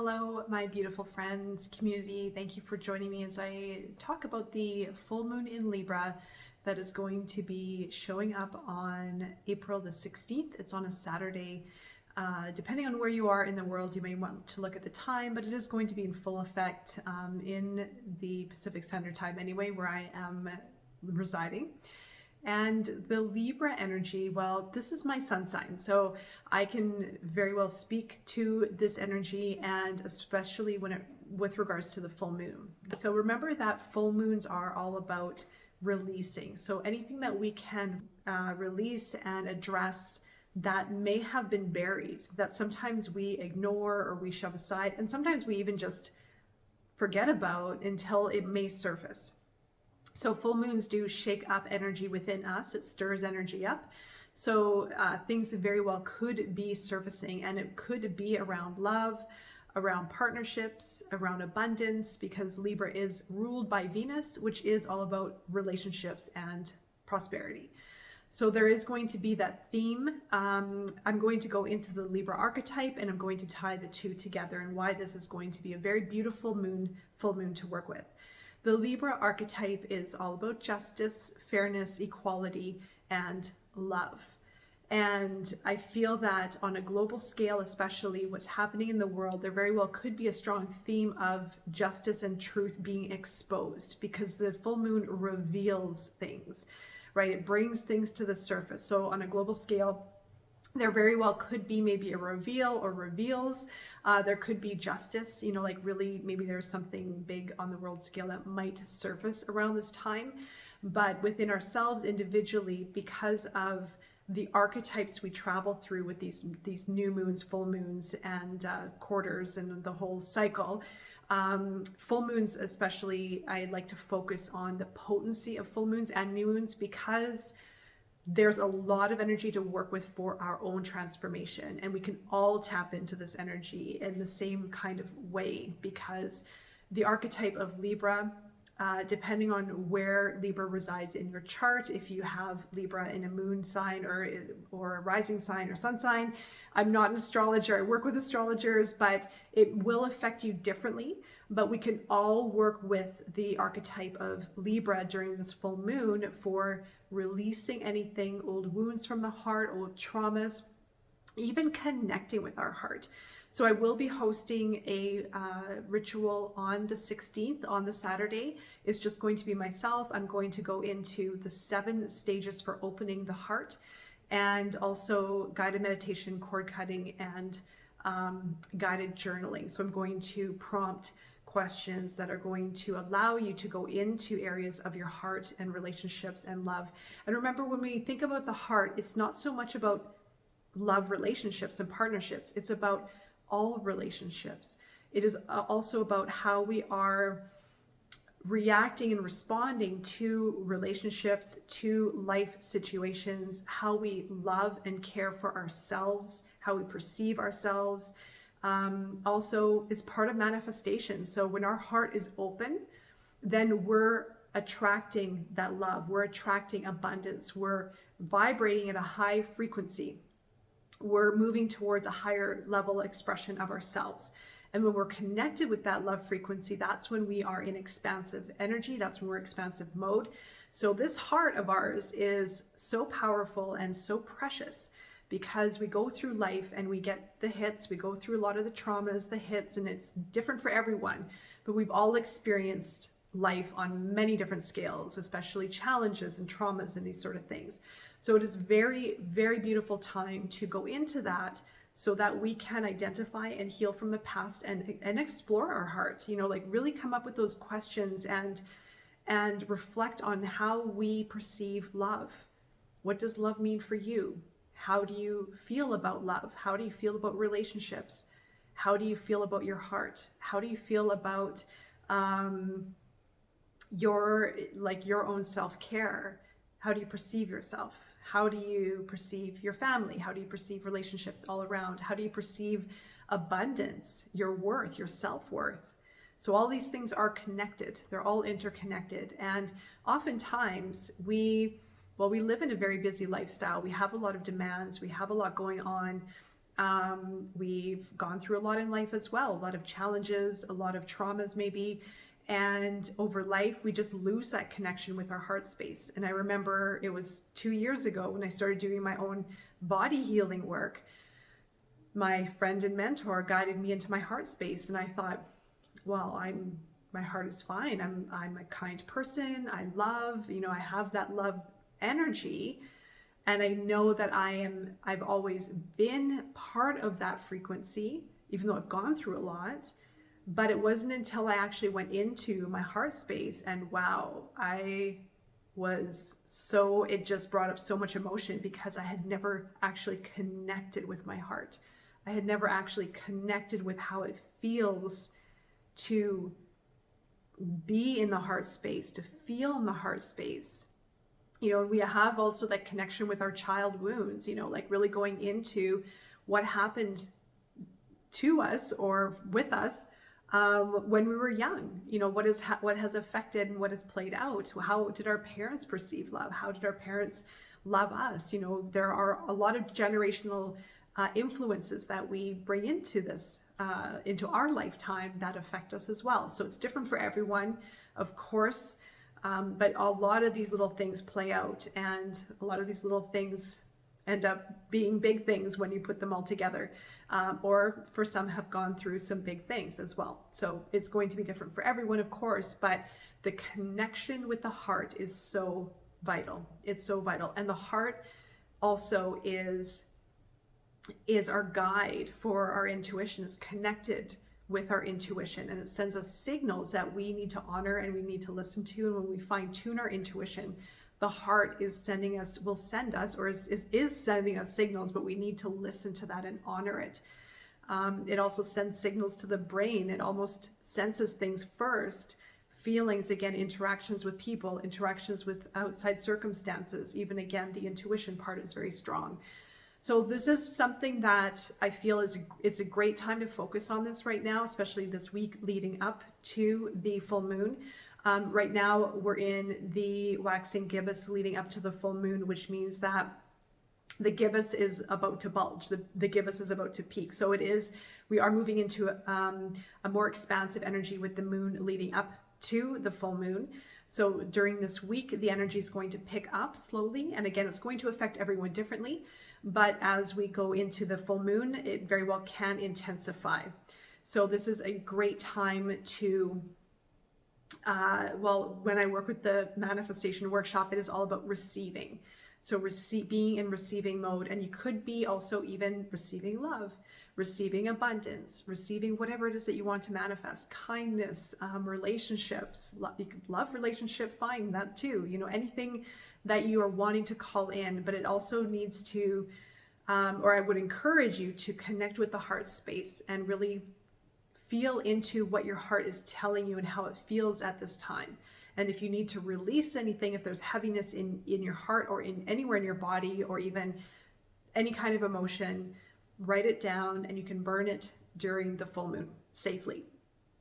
Hello, my beautiful friends, community. Thank you for joining me as I talk about the full moon in Libra that is going to be showing up on April the 16th. It's on a Saturday. Depending on where you are in the world, you may want to look at the time, but it is going to be in full effect in the Pacific Standard Time anyway, where I am residing. And the Libra energy, well, this is my sun sign, so I can very well speak to this energy, and especially with regards to the full moon. So remember that full moons are all about releasing. So anything that we can release and address that may have been buried, that sometimes we ignore or we shove aside, and sometimes we even just forget about until it may surface. So full moons do shake up energy within us. It stirs energy up. So things very well could be surfacing, and it could be around love, around partnerships, around abundance, because Libra is ruled by Venus, which is all about relationships and prosperity. So there is going to be that theme. I'm going to go into the Libra archetype, and I'm going to tie the two together and why this is going to be a very beautiful moon, full moon to work with. The Libra archetype is all about justice, fairness, equality, and love. And I feel that on a global scale, especially what's happening in the world, there very well could be a strong theme of justice and truth being exposed, because the full moon reveals things, right? It brings things to the surface. So on a global scale, there very well could be maybe a reveal or reveals. There could be justice, like really maybe there's something big on the world scale that might surface around this time. But within ourselves individually, because of the archetypes we travel through with these new moons, full moons, and quarters, and the whole cycle, full moons especially, I like to focus on the potency of full moons and new moons, because there's a lot of energy to work with for our own transformation, and we can all tap into this energy in the same kind of way, because the archetype of Libra, depending on where Libra resides in your chart, if you have Libra in a moon sign or a rising sign or sun sign, I'm not an astrologer, I work with astrologers, but it will affect you differently. But we can all work with the archetype of Libra during this full moon for releasing anything, old wounds from the heart, old traumas, even connecting with our heart. So I will be hosting a ritual on the 16th, on the Saturday. It's just going to be myself. I'm going to go into the 7 stages for opening the heart, and also guided meditation, cord cutting, and guided journaling. So I'm going to prompt questions that are going to allow you to go into areas of your heart and relationships and love. And remember, when we think about the heart, it's not so much about love relationships and partnerships. It's about all relationships. It is also about how we are reacting and responding to relationships, to life situations, how we love and care for ourselves, how we perceive ourselves. Also is part of manifestation. So when our heart is open, then we're attracting that love, we're attracting abundance, we're vibrating at a high frequency, we're moving towards a higher level expression of ourselves. And when we're connected with that love frequency, that's when we are in expansive energy, that's when we're expansive mode. So this heart of ours is so powerful and so precious, because we go through life and we get the hits, we go through a lot of the traumas, the hits, and it's different for everyone, but we've all experienced life on many different scales, especially challenges and traumas and these sort of things. So it is very, very beautiful time to go into that, so that we can identify and heal from the past and explore our heart, like really come up with those questions and reflect on how we perceive love. What does love mean for you? How do you feel about love? How do you feel about relationships? How do you feel about your heart? How do you feel about your own self-care? How do you perceive yourself? How do you perceive your family? How do you perceive relationships all around? How do you perceive abundance, your worth, your self-worth? So all these things are connected. They're all interconnected. And oftentimes we live in a very busy lifestyle. We have a lot of demands. We have a lot going on. We've gone through a lot in life as well, a lot of challenges, a lot of traumas maybe. And over life, we just lose that connection with our heart space. And I remember it was 2 years ago when I started doing my own body healing work. My friend and mentor guided me into my heart space. And I thought, well, my heart is fine. I'm a kind person. I love, I have that love energy. And I know that I've always been part of that frequency, even though I've gone through a lot. But it wasn't until I actually went into my heart space and wow, it just brought up so much emotion because I had never actually connected with my heart. I had never actually connected with how it feels to be in the heart space, to feel in the heart space. We have also that connection with our child wounds, like really going into what happened to us or with us when we were young. What has affected and what has played out. How did our parents perceive love? How did our parents love us? There are a lot of generational influences that we bring into this, into our lifetime that affect us as well. So it's different for everyone, of course, but a lot of these little things play out, and a lot of these little things end up being big things when you put them all together, or for some have gone through some big things as well. So it's going to be different for everyone, of course, but the connection with the heart is so vital. It's so vital. And the heart also is our guide for our intuition. It's connected with our intuition, and it sends us signals that we need to honor and we need to listen to. And when we fine tune our intuition, the heart is sending us signals, but we need to listen to that and honor it. It also sends signals to the brain. It almost senses things first. Feelings, again, interactions with people, interactions with outside circumstances. Even again, the intuition part is very strong. So this is something that I feel it's a great time to focus on this right now, especially this week leading up to the full moon. Right now we're in the waxing gibbous leading up to the full moon, which means that the gibbous is about to bulge. The gibbous is about to peak. So we are moving into a more expansive energy with the moon leading up to the full moon. So during this week, the energy is going to pick up slowly. And again, it's going to affect everyone differently. But as we go into the full moon, it very well can intensify. So this is a great time to, when I work with the manifestation workshop, it is all about receiving. So being in receiving mode. And you could be also even receiving love, receiving abundance, receiving whatever it is that you want to manifest, kindness, relationships, love relationship, fine, that too, anything that you are wanting to call in. But it also needs to, or I would encourage you to connect with the heart space and really feel into what your heart is telling you and how it feels at this time. And if you need to release anything, if there's heaviness in your heart or in anywhere in your body, or even any kind of emotion, write it down and you can burn it during the full moon safely.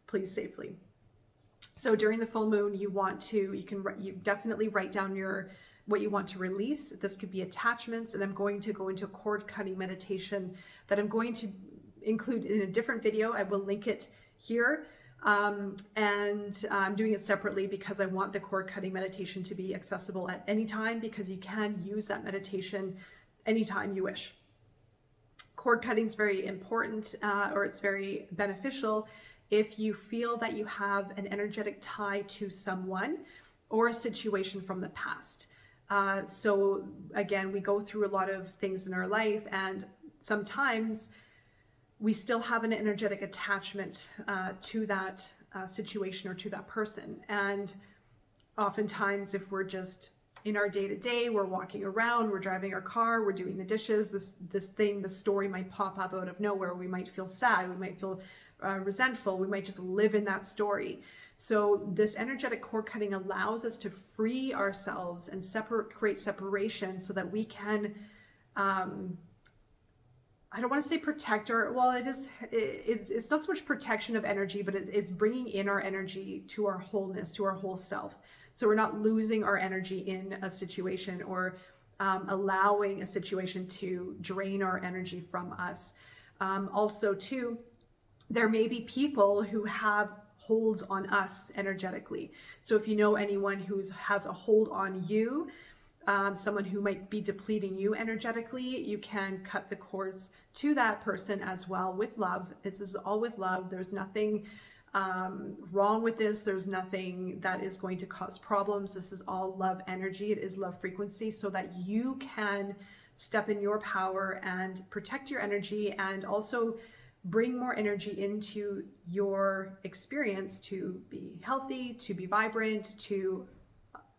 Please, safely. So during the full moon, you definitely write down what you want to release. This could be attachments, and I'm going to go into a cord cutting meditation that I'm going to include in a different video. I will link it here. And I'm doing it separately because I want the cord cutting meditation to be accessible at any time, because you can use that meditation anytime you wish. Cord cutting is very important, or it's very beneficial if you feel that you have an energetic tie to someone or a situation from the past. So again, we go through a lot of things in our life, and sometimes we still have an energetic attachment to that situation or to that person. And oftentimes, if we're just in our day-to-day, we're walking around, we're driving our car, we're doing the dishes, this story might pop up out of nowhere. We might feel sad, we might feel resentful, we might just live in that story. So this energetic cord cutting allows us to free ourselves and create separation so that we can, I don't want to say protect it's not so much protection of energy, but it's bringing in our energy to our wholeness, to our whole self. So we're not losing our energy in a situation or allowing a situation to drain our energy from us. Also too, there may be people who have holds on us energetically. So if you know anyone who has a hold on you, someone who might be depleting you energetically, you can cut the cords to that person as well with love. This is all with love. There's nothing wrong with this. There's nothing that is going to cause problems. This is all love energy. It is love frequency, so that you can step in your power and protect your energy, and also bring more energy into your experience to be healthy, to be vibrant, to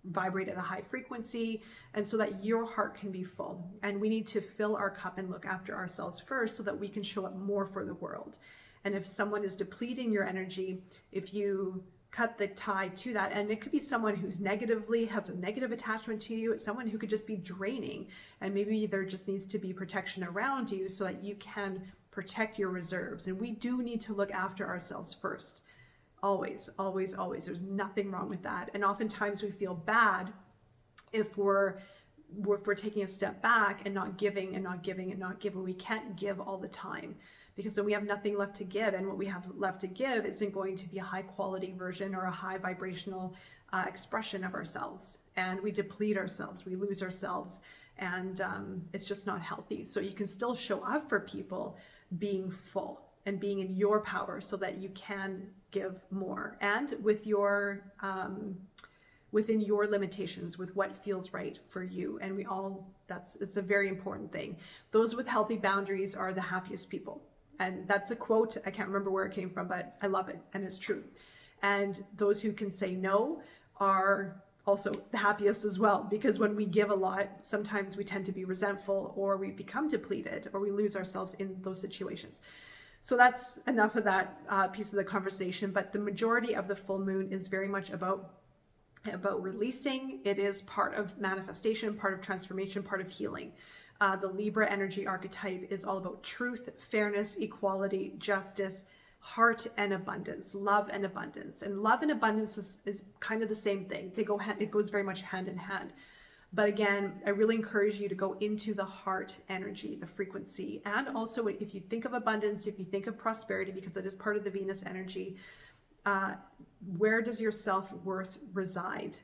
vibrate at a high frequency, and so that your heart can be full. And we need to fill our cup and look after ourselves first, so that we can show up more for the world. And if someone is depleting your energy, if you cut the tie to that, and it could be someone who's negatively has a negative attachment to you, it's someone who could just be draining, and maybe there just needs to be protection around you so that you can protect your reserves. And we do need to look after ourselves first. Always, always, always. There's nothing wrong with that. And oftentimes we feel bad if we're taking a step back and not giving and not giving and not giving. We can't give all the time, because then we have nothing left to give. And what we have left to give isn't going to be a high quality version or a high vibrational expression of ourselves. And we deplete ourselves, we lose ourselves, and it's just not healthy. So you can still show up for people being full and being in your power, so that you can give more, and with your within your limitations, with what feels right for you. And it's a very important thing. Those with healthy boundaries are the happiest people. And that's a quote. I can't remember where it came from, but I love it, and it's true. And those who can say no are also the happiest as well, because when we give a lot, sometimes we tend to be resentful, or we become depleted, or we lose ourselves in those situations. So that's enough of that piece of the conversation. But the majority of the full moon is very much about releasing. It is part of manifestation, part of transformation, part of healing. The Libra energy archetype is all about truth, fairness, equality, justice, heart, and abundance, love and abundance. And love and abundance is kind of the same thing. It goes very much hand in hand. But again, I really encourage you to go into the heart energy, the frequency. And also, if you think of abundance, if you think of prosperity, because that is part of the Venus energy, where does your self-worth reside?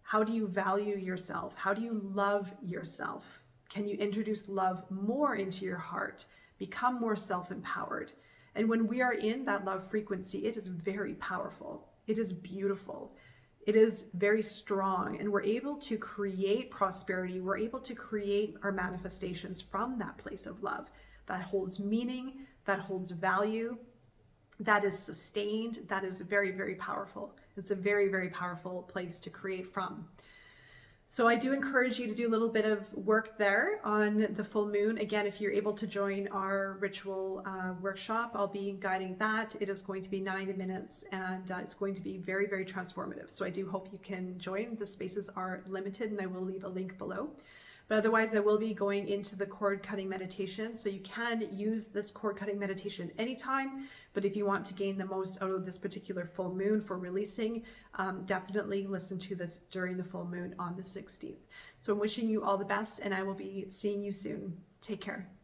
How do you value yourself? How do you love yourself? Can you introduce love more into your heart? Become more self-empowered. And when we are in that love frequency, it is very powerful. It is beautiful. It is very strong, and we're able to create prosperity. We're able to create our manifestations from that place of love that holds meaning, that holds value, that is sustained. That is very, very powerful. It's a very, very powerful place to create from. So I do encourage you to do a little bit of work there on the full moon. Again, if you're able to join our ritual workshop, I'll be guiding that. It is going to be 90 minutes, and it's going to be very, very transformative. So I do hope you can join. The spaces are limited, and I will leave a link below. But otherwise, I will be going into the cord cutting meditation. So you can use this cord cutting meditation anytime, but if you want to gain the most out of this particular full moon for releasing, definitely listen to this during the full moon on the 16th. So I'm wishing you all the best, and I will be seeing you soon. Take care.